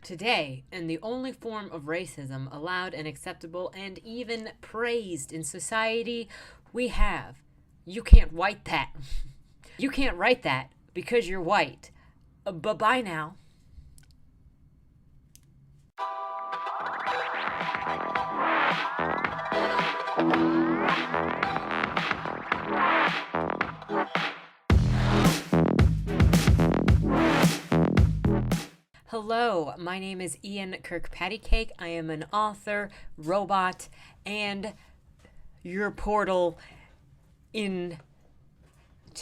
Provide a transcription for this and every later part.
Today, and the only form of racism allowed and acceptable and even praised in society, we have. You can't write that. You can't write that because you're white. Bye now. Hello, my name is Ian Kirkpatrick. I am an author, robot, and your portal into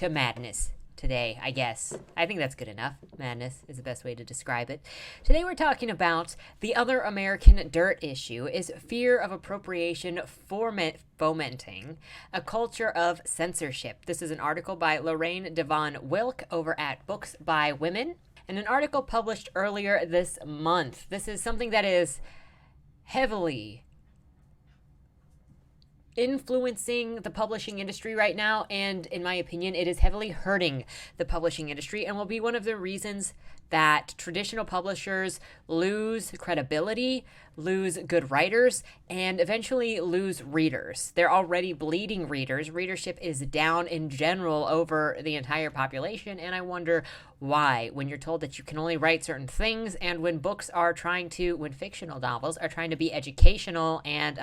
madness today, I guess. I think that's good enough. Madness is the best way to describe it. Today we're talking about the other American dirt issue is fear of appropriation fomenting a culture of censorship. This is an article by Lorraine Devon Wilk over at Books by Women, and an article published earlier this month. This is something that is heavily influencing the publishing industry right now, and in my opinion, it is heavily hurting the publishing industry and will be one of the reasons that traditional publishers lose credibility, lose good writers, and eventually lose readers. They're already bleeding readers. Readership is down in general over the entire population, and I wonder why, when you're told that you can only write certain things, and when when fictional novels are trying to be educational and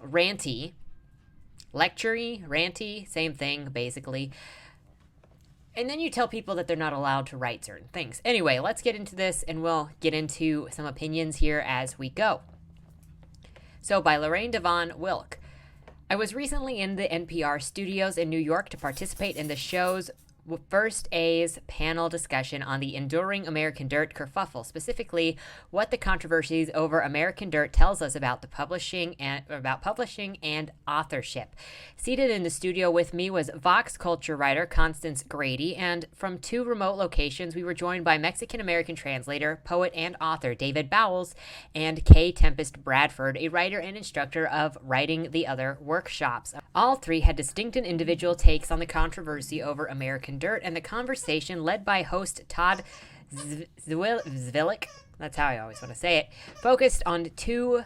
ranty, ranty, same thing, basically. And then you tell people that they're not allowed to write certain things. Anyway, let's get into this, and we'll get into some opinions here as we go. So, by Lorraine Devon Wilk. I was recently in the NPR studios in New York to participate in the show's First A's panel discussion on the enduring American Dirt kerfuffle, specifically what the controversies over American Dirt tells us about publishing and authorship. Seated in the studio with me was Vox culture writer Constance Grady, and from two remote locations, we were joined by Mexican-American translator, poet, and author David Bowles, and Kay Tempest Bradford, a writer and instructor of Writing the Other workshops. All three had distinct and individual takes on the controversy over American Dirt, and the conversation, led by host Todd Zwilik, that's how I always want to say it, focused on two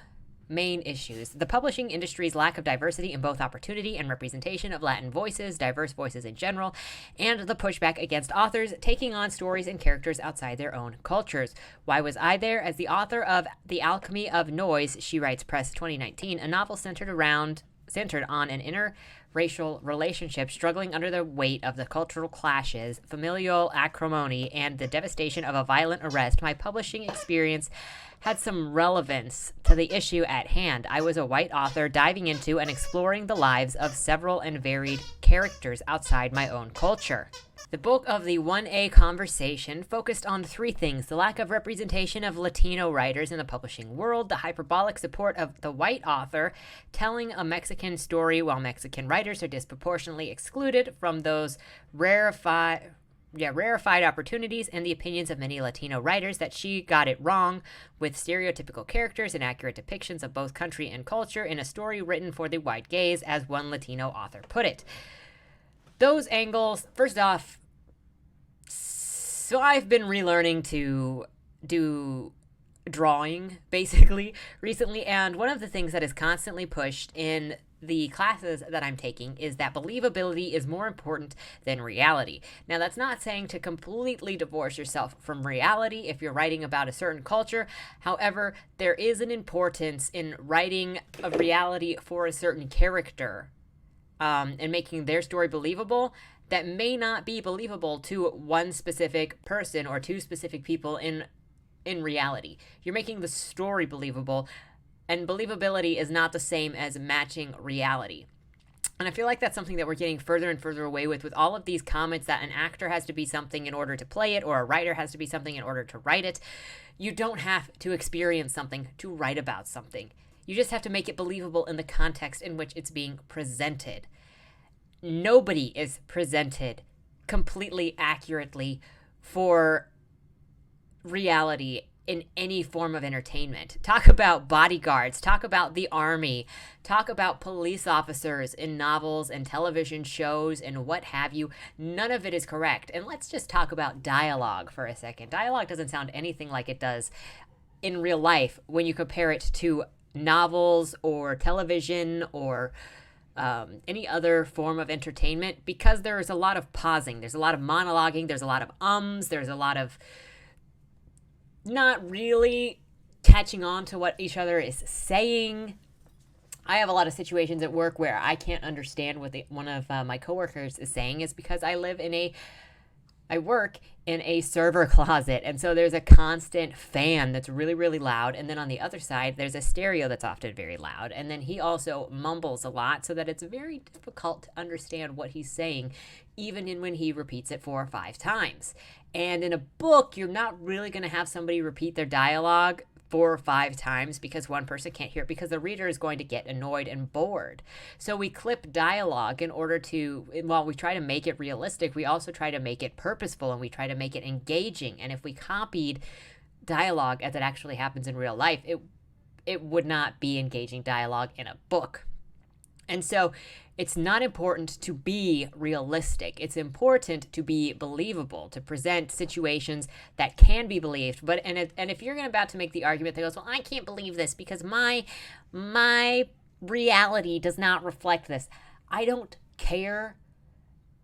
main issues: the publishing industry's lack of diversity in both opportunity and representation of Latin voices, diverse voices in general, and the pushback against authors taking on stories and characters outside their own cultures. Why was I there? As the author of The Alchemy of Noise, She Writes Press 2019, a novel centered on an interracial relationship struggling under the weight of the cultural clashes, familial acrimony, and the devastation of a violent arrest, my publishing experience had some relevance to the issue at hand. I was a white author diving into and exploring the lives of several and varied characters outside my own culture. The bulk of the 1A conversation focused on three things: the lack of representation of Latino writers in the publishing world, the hyperbolic support of the white author telling a Mexican story while Mexican writers are disproportionately excluded from those rarefied opportunities, and the opinions of many Latino writers that she got it wrong with stereotypical characters and accurate depictions of both country and culture in a story written for the white gaze, as one Latino author put it. Those angles, first off, so I've been relearning to do drawing, basically, recently, and one of the things that is constantly pushed in the classes that I'm taking is that believability is more important than reality. Now, that's not saying to completely divorce yourself from reality if you're writing about a certain culture. However, there is an importance in writing a reality for a certain character, and making their story believable that may not be believable to one specific person or two specific people in reality. You're making the story believable, and believability is not the same as matching reality. And I feel like that's something that we're getting further and further away with all of these comments that an actor has to be something in order to play it, or a writer has to be something in order to write it. You don't have to experience something to write about something. You just have to make it believable in the context in which it's being presented. Nobody is presented completely accurately for reality in any form of entertainment. Talk about bodyguards, talk about the army, talk about police officers in novels and television shows and what have you. None of it is correct. And let's just talk about dialogue for a second. Dialogue doesn't sound anything like it does in real life when you compare it to novels or television or any other form of entertainment, because there is a lot of pausing, there's a lot of monologuing, there's a lot of there's a lot of not really catching on to what each other is saying. I have a lot of situations at work where I can't understand what one of my coworkers is saying, is because I work in a server closet, and so there's a constant fan that's really, really loud, and then on the other side, there's a stereo that's often very loud, and then he also mumbles a lot so that it's very difficult to understand what he's saying, even when he repeats it 4 or 5 times. And in a book, you're not really going to have somebody repeat their dialogue 4 or 5 times because one person can't hear it, because the reader is going to get annoyed and bored. So we clip dialogue in order to, while we try to make it realistic, we also try to make it purposeful, and we try to make it engaging. And if we copied dialogue as it actually happens in real life, it would not be engaging dialogue in a book. And so it's not important to be realistic. It's important to be believable, to present situations that can be believed. And if you're about to make the argument that goes, well, I can't believe this because my reality does not reflect this. I don't care.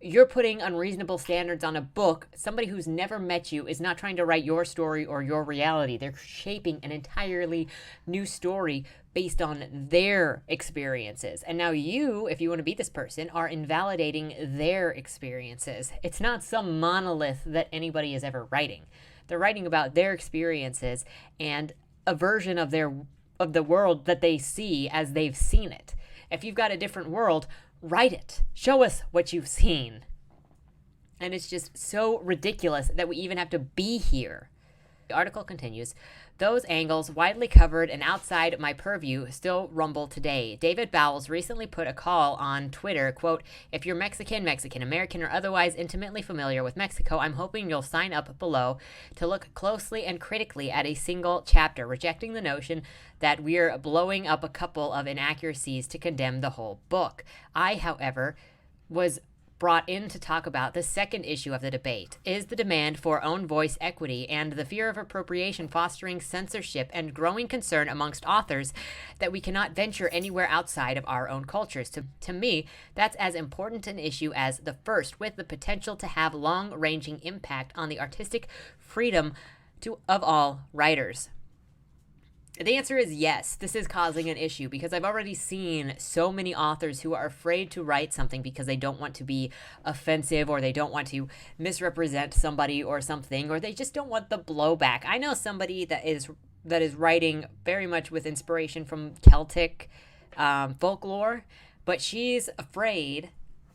You're putting unreasonable standards on a book. Somebody who's never met you is not trying to write your story or your reality. They're shaping an entirely new story based on their experiences. And now you, if you want to be this person, are invalidating their experiences. It's not some monolith that anybody is ever writing. They're writing about their experiences and a version of the world that they see as they've seen it. If you've got a different world, write it. Show us what you've seen. And it's just so ridiculous that we even have to be here. The article continues, those angles, widely covered and outside my purview, still rumble today. David Bowles recently put a call on Twitter, quote, if you're Mexican, American, or otherwise intimately familiar with Mexico, I'm hoping you'll sign up below to look closely and critically at a single chapter, rejecting the notion that we're blowing up a couple of inaccuracies to condemn the whole book. I, however, was brought in to talk about the second issue of the debate, is the demand for own voice equity and the fear of appropriation fostering censorship and growing concern amongst authors that we cannot venture anywhere outside of our own cultures. To me, that's as important an issue as the first, with the potential to have long-ranging impact on the artistic freedom of all writers. The answer is yes, this is causing an issue, because I've already seen so many authors who are afraid to write something because they don't want to be offensive, or they don't want to misrepresent somebody or something, or they just don't want the blowback. I know somebody that is writing very much with inspiration from Celtic folklore, but she's afraid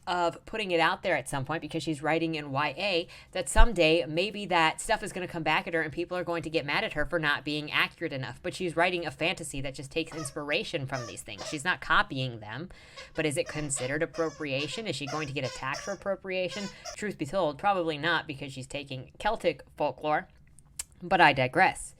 of putting it out there at some point because she's writing in YA, that someday maybe that stuff is going to come back at her and people are going to get mad at her for not being accurate enough. But she's writing a fantasy that just takes inspiration from these things. She's not copying them. But is it considered appropriation? Is she going to get attacked for appropriation? Truth be told, probably not, because she's taking Celtic folklore. But I digress.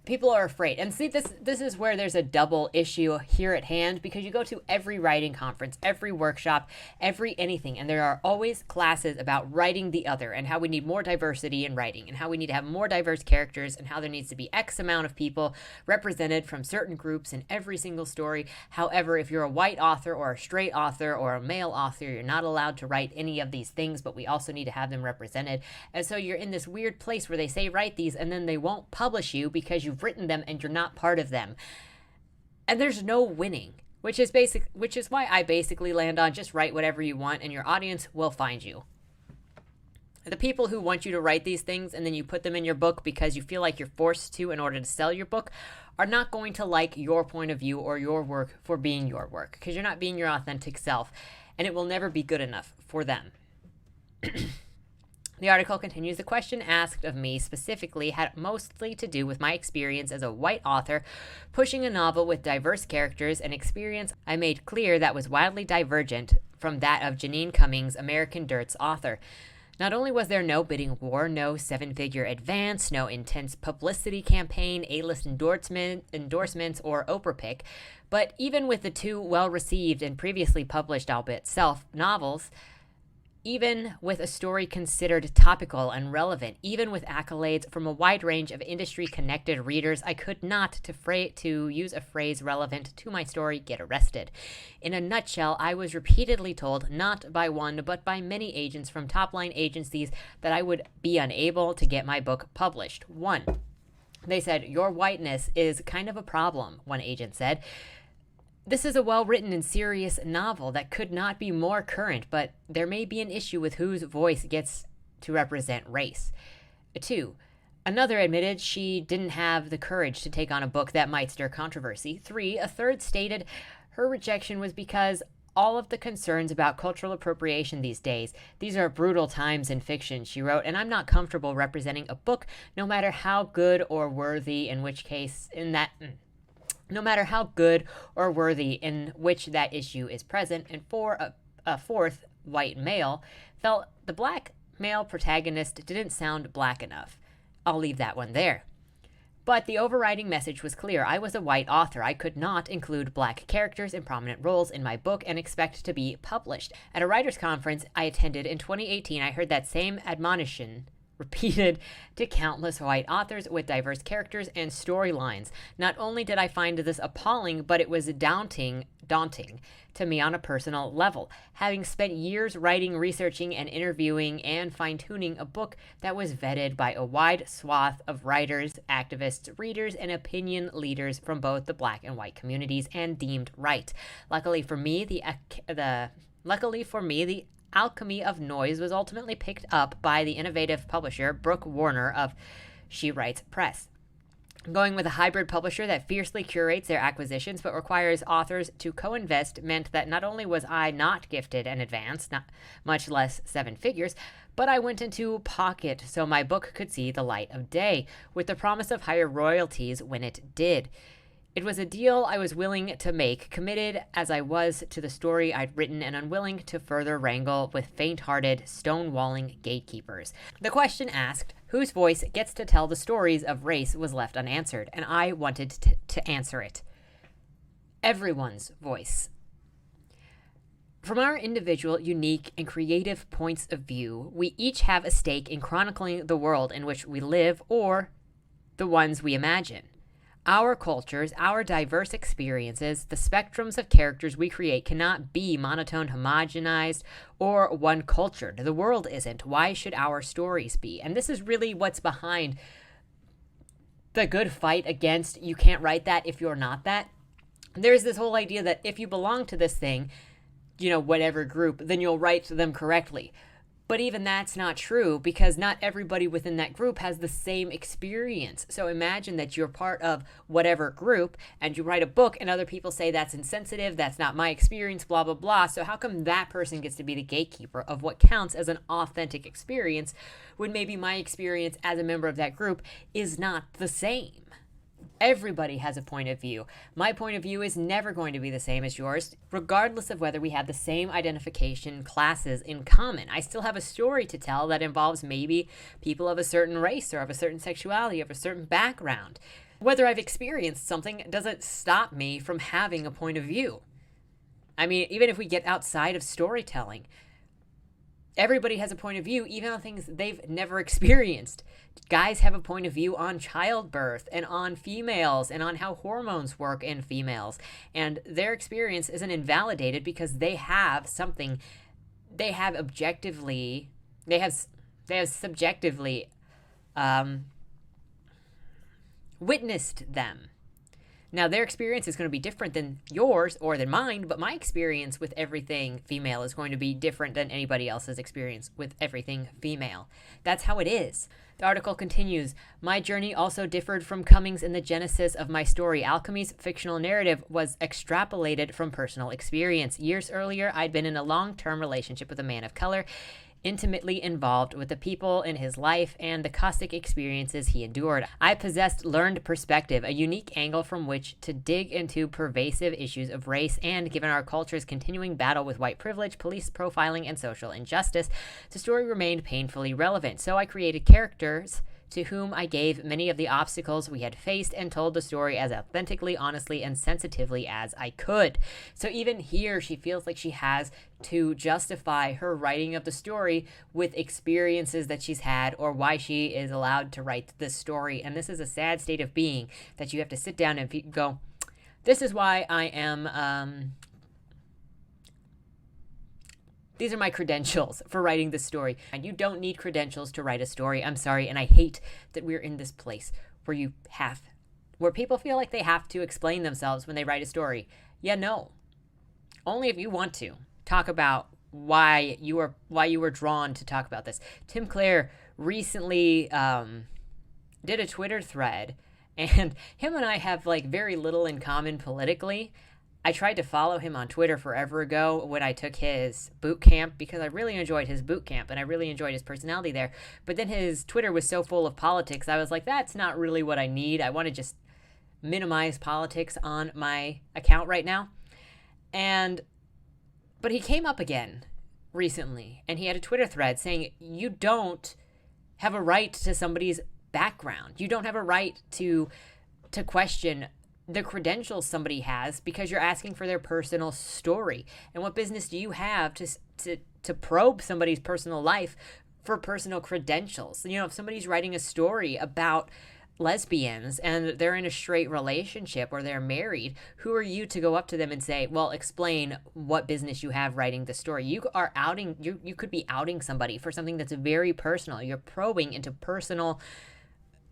People are afraid. And see, this is where there's a double issue here at hand, because you go to every writing conference, every workshop, every anything, and there are always classes about writing the other and how we need more diversity in writing and how we need to have more diverse characters and how there needs to be X amount of people represented from certain groups in every single story. However, if you're a white author or a straight author or a male author, you're not allowed to write any of these things, but we also need to have them represented. And so you're in this weird place where they say write these and then they won't publish you because you've written them and you're not part of them. And there's no winning, which is why I basically land on just write whatever you want and your audience will find you. The people who want you to write these things and then you put them in your book because you feel like you're forced to in order to sell your book are not going to like your point of view or your work for being your work, because you're not being your authentic self, and it will never be good enough for them. The article continues, the question asked of me specifically had mostly to do with my experience as a white author pushing a novel with diverse characters, an experience I made clear that was wildly divergent from that of Janine Cummings, American Dirt's author. Not only was there no bidding war, no seven-figure advance, no intense publicity campaign, A-list endorsements, or Oprah pick, but even with the two well-received and previously published, albeit self, novels, even with a story considered topical and relevant, even with accolades from a wide range of industry-connected readers, I could not, to use a phrase relevant to my story, get arrested. In a nutshell, I was repeatedly told, not by one, but by many agents from top-line agencies, that I would be unable to get my book published. One, they said, "Your whiteness is kind of a problem," one agent said. "This is a well-written and serious novel that could not be more current, but there may be an issue with whose voice gets to represent race." 2. Another admitted she didn't have the courage to take on a book that might stir controversy. 3. A third stated her rejection was because all of the concerns about cultural appropriation these days. "These are brutal times in fiction," she wrote, "and I'm not comfortable representing a book, no matter how good or worthy, no matter how good or worthy in which that issue is present." And a fourth white male felt the black male protagonist didn't sound black enough. I'll leave that one there. But the overriding message was clear. I was a white author. I could not include black characters in prominent roles in my book and expect to be published. At a writers' conference I attended in 2018, I heard that same admonition repeated to countless white authors with diverse characters and storylines. Not only did I find this appalling, but it was daunting to me on a personal level. Having spent years writing, researching, and interviewing and fine-tuning a book that was vetted by a wide swath of writers, activists, readers, and opinion leaders from both the black and white communities and deemed right. Luckily for me, the alchemy of noise was ultimately picked up by the innovative publisher Brooke Warner of She Writes Press. Going with a hybrid publisher that fiercely curates their acquisitions but requires authors to co-invest meant that not only was I not gifted an advance, not much less seven figures, but I went into pocket so my book could see the light of day, with the promise of higher royalties when it did. It was a deal I was willing to make, committed as I was to the story I'd written and unwilling to further wrangle with faint-hearted, stonewalling gatekeepers. The question asked, whose voice gets to tell the stories of race, was left unanswered, and I wanted to answer it. Everyone's voice. From our individual, unique, and creative points of view, we each have a stake in chronicling the world in which we live or the ones we imagine. Our cultures, our diverse experiences, the spectrums of characters we create cannot be monotone, homogenized, or one-cultured. The world isn't. Why should our stories be? And this is really what's behind the good fight against you can't write that if you're not that. There's this whole idea that if you belong to this thing, whatever group, then you'll write them correctly. But even that's not true, because not everybody within that group has the same experience. So imagine that you're part of whatever group and you write a book and other people say that's insensitive, that's not my experience, blah, blah, blah. So how come that person gets to be the gatekeeper of what counts as an authentic experience when maybe my experience as a member of that group is not the same? Everybody has a point of view. My point of view is never going to be the same as yours, regardless of whether we have the same identification classes in common. I still have a story to tell that involves maybe people of a certain race or of a certain sexuality, of a certain background. Whether I've experienced something doesn't stop me from having a point of view. I mean, even if we get outside of storytelling, everybody has a point of view, even on things they've never experienced. Guys have a point of view on childbirth and on females and on how hormones work in females. And their experience isn't invalidated because they have something, they have subjectively witnessed them. Now, their experience is going to be different than yours or than mine, but my experience with everything female is going to be different than anybody else's experience with everything female. That's how it is. The article continues, my journey also differed from Cummings in the genesis of my story. Alchemy's fictional narrative was extrapolated from personal experience. Years earlier, I'd been in a long-term relationship with a man of color, intimately involved with the people in his life and the caustic experiences he endured. I possessed learned perspective, a unique angle from which to dig into pervasive issues of race, and given our culture's continuing battle with white privilege, police profiling, and social injustice, the story remained painfully relevant. So I created characters to whom I gave many of the obstacles we had faced and told the story as authentically, honestly, and sensitively as I could. So even here, she feels like she has to justify her writing of the story with experiences that she's had or why she is allowed to write this story. And this is a sad state of being, that you have to sit down and go, this is why I am these are my credentials for writing this story. And you don't need credentials to write a story. I'm sorry. And I hate that we're in this place where people feel like they have to explain themselves when they write a story. Yeah, no. Only if you want to talk about why you were drawn to talk about this. Tim Clare recently did a Twitter thread, and him and I have like very little in common politically. I tried to follow him on Twitter forever ago when I took his boot camp because I really enjoyed his boot camp and I really enjoyed his personality there. But then his Twitter was so full of politics, I was like, that's not really what I need. I want to just minimize politics on my account right now. But he came up again recently and he had a Twitter thread saying, you don't have a right to somebody's background. You don't have a right to question the credentials somebody has because you're asking for their personal story. And what business do you have to probe somebody's personal life for personal credentials? You know, if somebody's writing a story about lesbians and they're in a straight relationship or they're married, who are you to go up to them and say, well, explain what business you have writing the story? You could be outing somebody for something that's very personal. You're probing into personal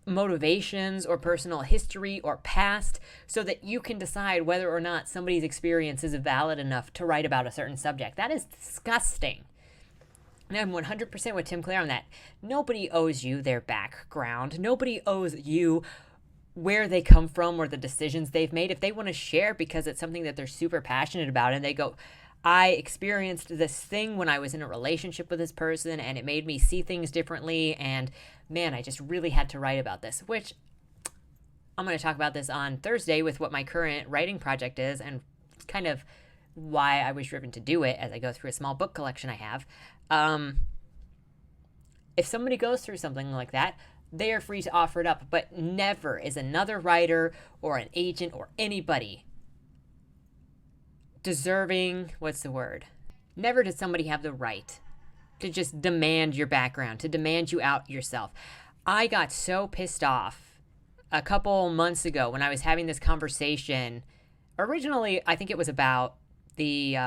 motivations or personal history or past so that you can decide whether or not somebody's experience is valid enough to write about a certain subject. That is disgusting. And I'm 100% with Tim Clare on that. Nobody owes you their background. Nobody owes you where they come from or the decisions they've made. If they want to share because it's something that they're super passionate about and they go, I experienced this thing when I was in a relationship with this person and it made me see things differently, and man, I just really had to write about this, which I'm going to talk about this on Thursday with what my current writing project is and kind of why I was driven to do it as I go through a small book collection I have. If somebody goes through something like that, they are free to offer it up, but never is another writer or an agent or anybody deserving, never does somebody have the right to just demand your background, to demand you out yourself. I got so pissed off a couple months ago when I was having this conversation. Originally, I think it was about the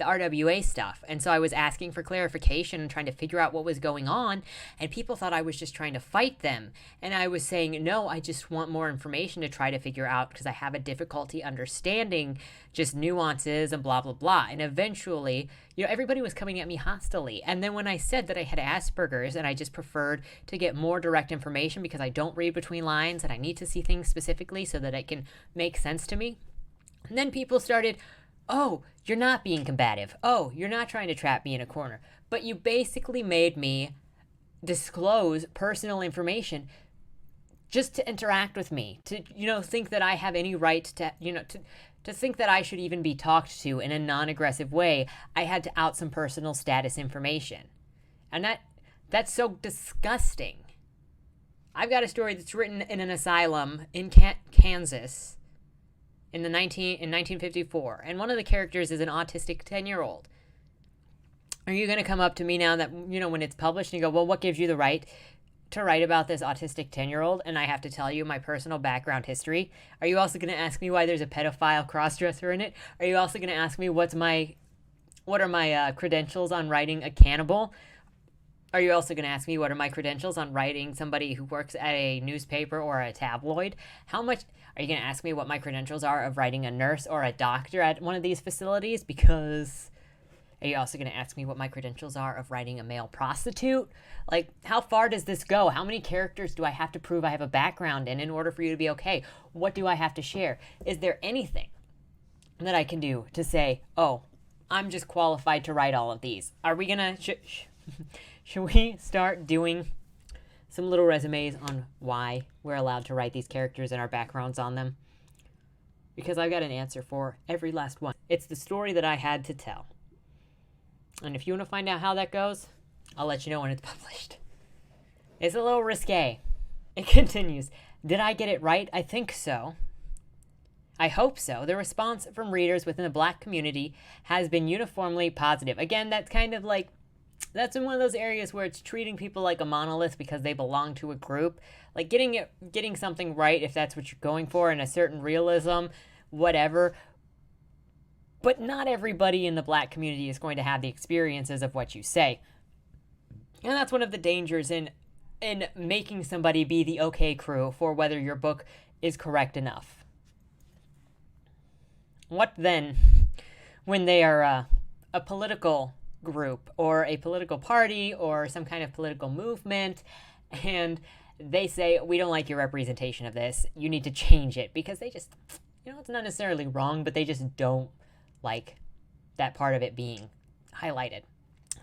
RWA stuff. And so I was asking for clarification and trying to figure out what was going on. And people thought I was just trying to fight them. And I was saying, no, I just want more information to try to figure out because I have a difficulty understanding just nuances and blah, blah, blah. And eventually, everybody was coming at me hostilely. And then when I said that I had Asperger's and I just preferred to get more direct information because I don't read between lines and I need to see things specifically so that it can make sense to me. And then people started, oh, you're not being combative. Oh, you're not trying to trap me in a corner. But you basically made me disclose personal information just to interact with me, to, think that I have any right to, to think that I should even be talked to in a non-aggressive way. I had to out some personal status information. And that's so disgusting. I've got a story that's written in an asylum in Kansas in 1954, and one of the characters is an autistic 10-year-old. Are you going to come up to me now that, when it's published and you go, well, what gives you the right to write about this autistic 10-year-old? And I have to tell you my personal background history. Are you also going to ask me why there's a pedophile crossdresser in it? Are you also going to ask me what are my credentials on writing a cannibal? Are you also going to ask me what are my credentials on writing somebody who works at a newspaper or a tabloid? Are you going to ask me what my credentials are of writing a nurse or a doctor at one of these facilities? Because are you also going to ask me what my credentials are of writing a male prostitute? Like, how far does this go? How many characters do I have to prove I have a background in order for you to be okay? What do I have to share? Is there anything that I can do to say, oh, I'm just qualified to write all of these? Are we going to... Should we start doing some little resumes on why we're allowed to write these characters and our backgrounds on them? Because I've got an answer for every last one. It's the story that I had to tell. And if you want to find out how that goes, I'll let you know when it's published. It's a little risque. It continues. Did I get it right? I think so. I hope so. The response from readers within the Black community has been uniformly positive. Again, that's kind of like, that's in one of those areas where it's treating people like a monolith because they belong to a group. Like getting something right, if that's what you're going for, and a certain realism, whatever. But not everybody in the Black community is going to have the experiences of what you say. And that's one of the dangers in making somebody be the okay crew for whether your book is correct enough. What then when they are a political group or a political party or some kind of political movement, and they say, we don't like your representation of this, you need to change it, because they just, it's not necessarily wrong, but they just don't like that part of it being highlighted.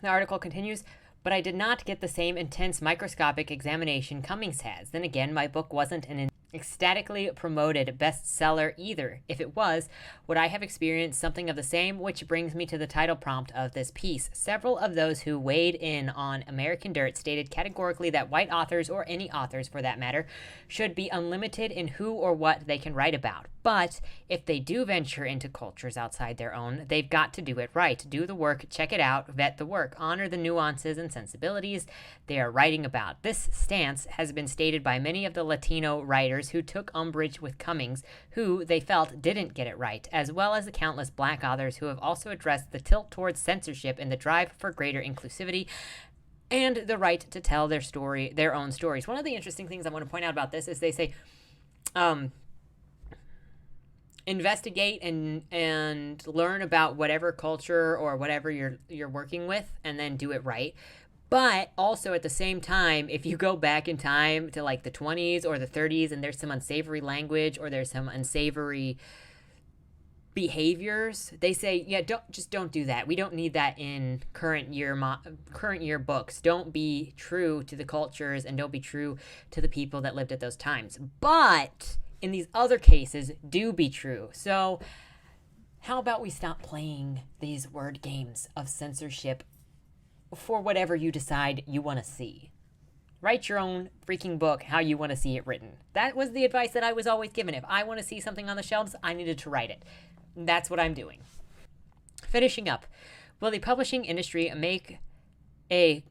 The article continues, but I did not get the same intense microscopic examination Cummings has. Then again, my book wasn't an ecstatically promoted bestseller either. If it was, would I have experienced something of the same? Which brings me to the title prompt of this piece. Several of those who weighed in on American Dirt stated categorically that white authors, or any authors for that matter, should be unlimited in who or what they can write about. But if they do venture into cultures outside their own, they've got to do it right. Do the work, check it out, vet the work, honor the nuances and sensibilities they are writing about. This stance has been stated by many of the Latino writers who took umbrage with Cummings, who they felt didn't get it right, as well as the countless Black authors who have also addressed the tilt towards censorship in the drive for greater inclusivity and the right to tell their own stories. One of the interesting things I want to point out about this is they say, investigate and learn about whatever culture or whatever you're working with, and then do it right. But also at the same time, if you go back in time to like the 20s or the 30s and there's some unsavory language or there's some unsavory behaviors, they say, yeah, don't do that. We don't need that in current year books. Don't be true to the cultures and don't be true to the people that lived at those times. But in these other cases, do be true. So how about we stop playing these word games of censorship for whatever you decide you want to see? Write your own freaking book how you want to see it written. That was the advice that I was always given. If I want to see something on the shelves, I needed to write it. That's what I'm doing. Finishing up. Will the publishing industry make a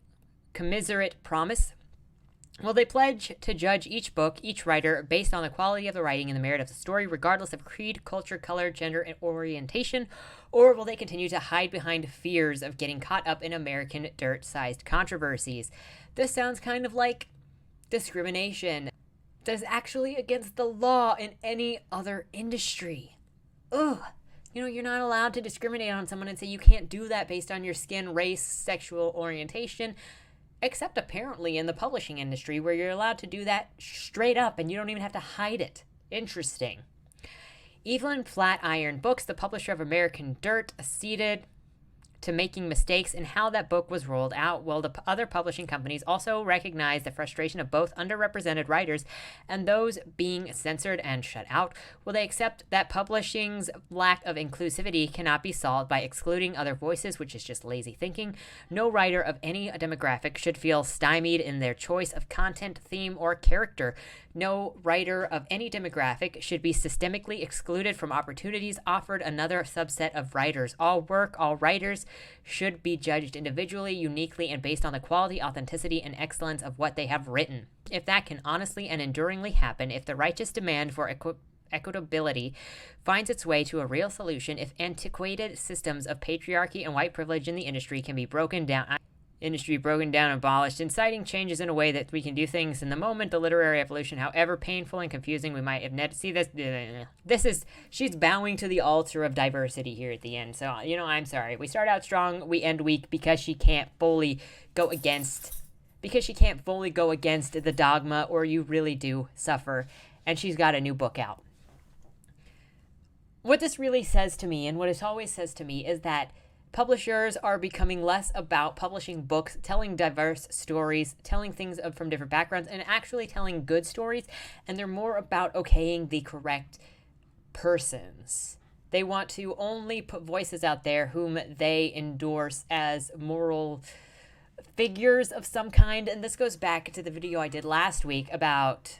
commiserate promise? Will they pledge to judge each book, each writer, based on the quality of the writing and the merit of the story, regardless of creed, culture, color, gender, and orientation? Or will they continue to hide behind fears of getting caught up in American Dirt-sized controversies? This sounds kind of like discrimination that is actually against the law in any other industry. Ugh. You're not allowed to discriminate on someone and say you can't do that based on your skin, race, sexual orientation. Except apparently in the publishing industry, where you're allowed to do that straight up and you don't even have to hide it. Interesting. Evelyn Flatiron Books, the publisher of American Dirt, acceded to making mistakes in how that book was rolled out, while the other publishing companies also recognize the frustration of both underrepresented writers and those being censored and shut out. Will they accept that publishing's lack of inclusivity cannot be solved by excluding other voices, which is just lazy thinking? No writer of any demographic should feel stymied in their choice of content, theme, or character. No writer of any demographic should be systemically excluded from opportunities offered another subset of writers. All work, all writers should be judged individually, uniquely, and based on the quality, authenticity, and excellence of what they have written. If that can honestly and enduringly happen, if the righteous demand for equitability finds its way to a real solution, if antiquated systems of patriarchy and white privilege in the industry can be broken down, abolished, inciting changes in a way that we can do things in the moment, the literary evolution, however painful and confusing we might have never see this. She's bowing to the altar of diversity here at the end. So, I'm sorry. We start out strong, we end weak because she can't fully go against the dogma, or you really do suffer. And she's got a new book out. What this really says to me, and what it always says to me, is that Publishers are becoming less about publishing books, telling diverse stories, telling things from different backgrounds, and actually telling good stories. And they're more about okaying the correct persons. They want to only put voices out there whom they endorse as moral figures of some kind. And this goes back to the video I did last week about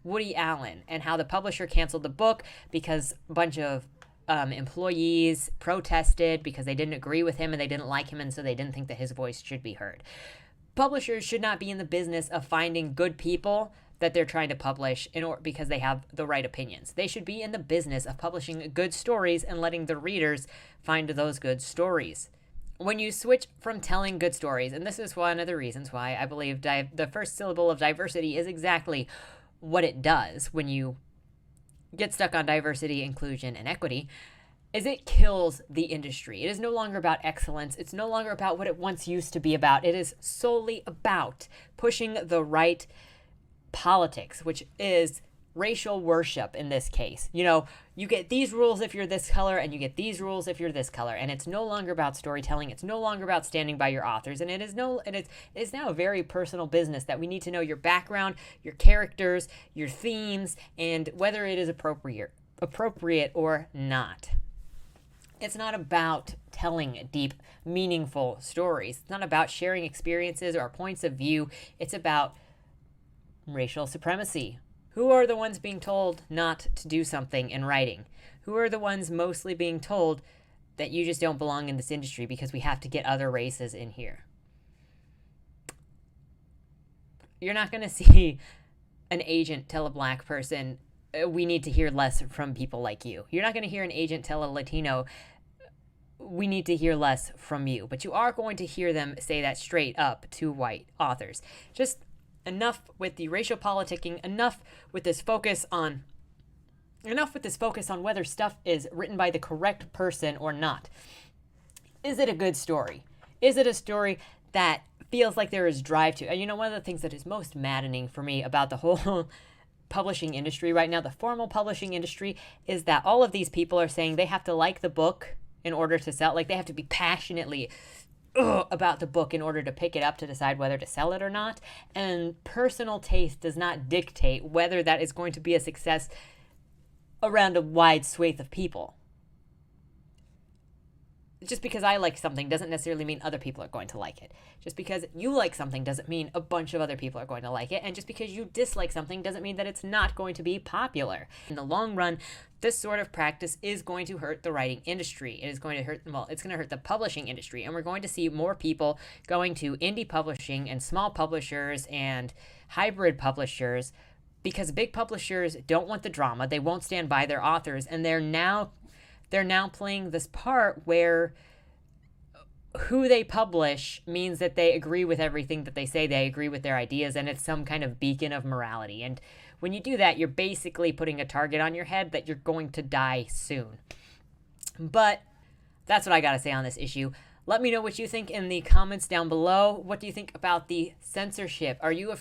Woody Allen and how the publisher canceled the book because a bunch of employees protested because they didn't agree with him and they didn't like him, and so they didn't think that his voice should be heard. Publishers should not be in the business of finding good people that they're trying to publish because they have the right opinions. They should be in the business of publishing good stories and letting the readers find those good stories. When you switch from telling good stories, and this is one of the reasons why I believe the first syllable of diversity is exactly what it does when you get stuck on diversity, inclusion, and equity, is it kills the industry. It is no longer about excellence. It's no longer about what it once used to be about. It is solely about pushing the right politics, which is racial worship in this case. You know, you get these rules if you're this color, and you get these rules if you're this color. And it's no longer about storytelling. It's no longer about standing by your authors. And it is now a very personal business that we need to know your background, your characters, your themes, and whether it is appropriate or not. It's not about telling deep, meaningful stories. It's not about sharing experiences or points of view. It's about racial supremacy. Who are the ones being told not to do something in writing? Who are the ones mostly being told that you just don't belong in this industry because we have to get other races in here? You're not going to see an agent tell a black person, we need to hear less from people like you. You're not going to hear an agent tell a Latino, we need to hear less from you. But you are going to hear them say that straight up to white authors. Just enough with the racial politicking, enough with this focus on whether stuff is written by the correct person or not. Is it a good story? Is it a story that feels like there is drive to? And you know, one of the things that is most maddening for me about the whole publishing industry right now, the formal publishing industry, is that all of these people are saying they have to like the book in order to sell. Like, they have to be passionately about the book in order to pick it up to decide whether to sell it or not. And personal taste does not dictate whether that is going to be a success around a wide swathe of people. Just because I like something doesn't necessarily mean other people are going to like it. Just because you like something doesn't mean a bunch of other people are going to like it. And just because you dislike something doesn't mean that it's not going to be popular. In the long run, this sort of practice is going to hurt the writing industry. It is going to hurt, it's going to hurt the publishing industry. And we're going to see more people going to indie publishing and small publishers and hybrid publishers because big publishers don't want the drama. They won't stand by their authors. And they're now playing this part where who they publish means that they agree with everything that they say, they agree with their ideas, and it's some kind of beacon of morality. And when you do that, you're basically putting a target on your head that you're going to die soon. But that's what I gotta say on this issue. Let me know what you think in the comments down below. What do you think about the censorship? Are you a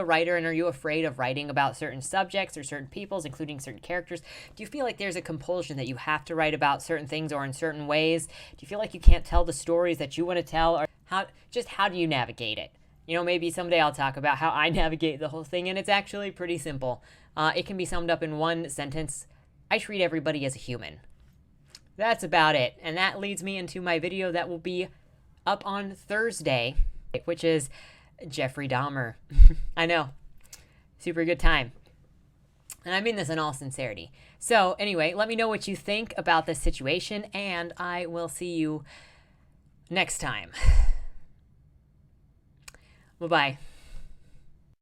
writer and are you afraid of writing about certain subjects or certain peoples, including certain characters? Do you feel like there's a compulsion that you have to write about certain things or in certain ways? Do you feel like you can't tell the stories that you want to tell? Or how do you navigate it? You know, maybe someday I'll talk about how I navigate the whole thing, and it's actually pretty simple. It can be summed up in one sentence. I treat everybody as a human. That's about it. And that leads me into my video that will be up on Thursday, which is Jeffrey Dahmer. I know. Super good time. And I mean this in all sincerity. So anyway, let me know what you think about this situation, and I will see you next time. Bye-bye.